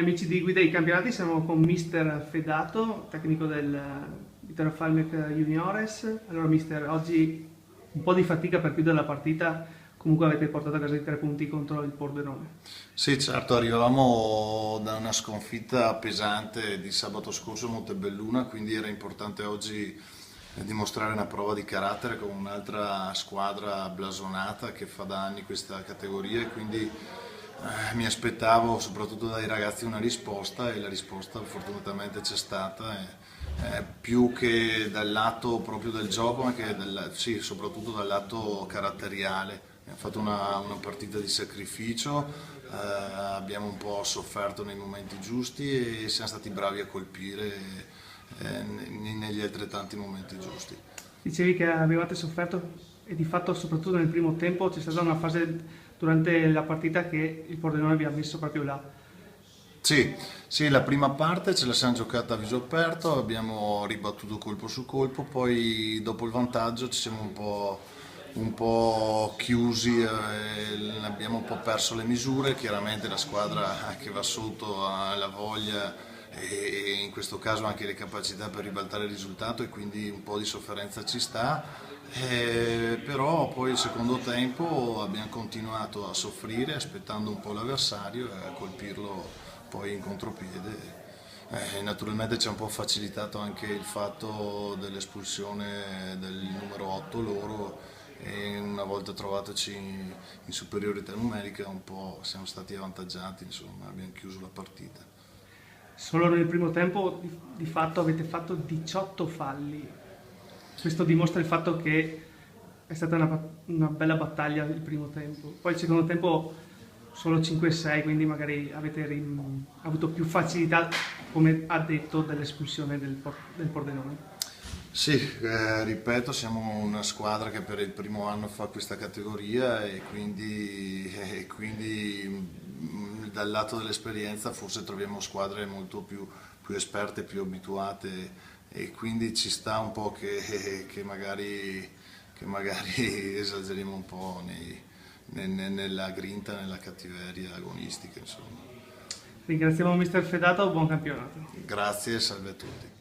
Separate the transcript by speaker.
Speaker 1: amici di Guida ai Campionati, siamo con Mister Fedato, tecnico del Vittorio Falmec Juniores. Allora Mister, oggi un po' di fatica per chiudere la partita, comunque avete portato a casa i 3 punti contro il Pordenone.
Speaker 2: Sì, certo, arrivavamo da una sconfitta pesante di sabato scorso a Montebelluna, quindi era importante oggi dimostrare una prova di carattere con un'altra squadra blasonata che fa da anni questa categoria e quindi mi aspettavo soprattutto dai ragazzi una risposta e la risposta fortunatamente c'è stata, più che dal lato proprio del gioco, ma che sì, soprattutto dal lato caratteriale. Abbiamo fatto una partita di sacrificio, abbiamo un po' sofferto nei momenti giusti e siamo stati bravi a colpire negli altrettanti momenti giusti.
Speaker 1: Dicevi che avevate sofferto e di fatto soprattutto nel primo tempo c'è stata una fase durante la partita che il Pordenone vi ha messo proprio là.
Speaker 2: Sì, sì, la prima parte ce la siamo giocata a viso aperto, abbiamo ribattuto colpo su colpo, poi dopo il vantaggio ci siamo un po' chiusi, abbiamo un po' perso le misure, chiaramente la squadra che va sotto ha la voglia e in questo caso anche le capacità per ribaltare il risultato e quindi un po' di sofferenza ci sta, però poi il secondo tempo abbiamo continuato a soffrire aspettando un po' l'avversario e a colpirlo poi in contropiede. Naturalmente ci ha un po' facilitato anche il fatto dell'espulsione del numero 8 loro e una volta trovatoci in superiorità numerica un po' siamo stati avvantaggiati, insomma abbiamo chiuso la partita.
Speaker 1: Solo nel primo tempo di fatto avete fatto 18 falli. Questo dimostra il fatto che è stata una bella battaglia il primo tempo. Poi il secondo tempo solo 5-6, quindi magari avete avuto più facilità, come ha detto, dell'espulsione del Pordenone.
Speaker 2: Sì, ripeto, siamo una squadra che per il primo anno fa questa categoria e quindi dal lato dell'esperienza forse troviamo squadre molto più esperte, più abituate e quindi ci sta un po' che magari esageriamo un po' nella grinta, nella cattiveria agonistica, insomma.
Speaker 1: Ringraziamo Mister Fedato, buon campionato.
Speaker 2: Grazie e salve a tutti.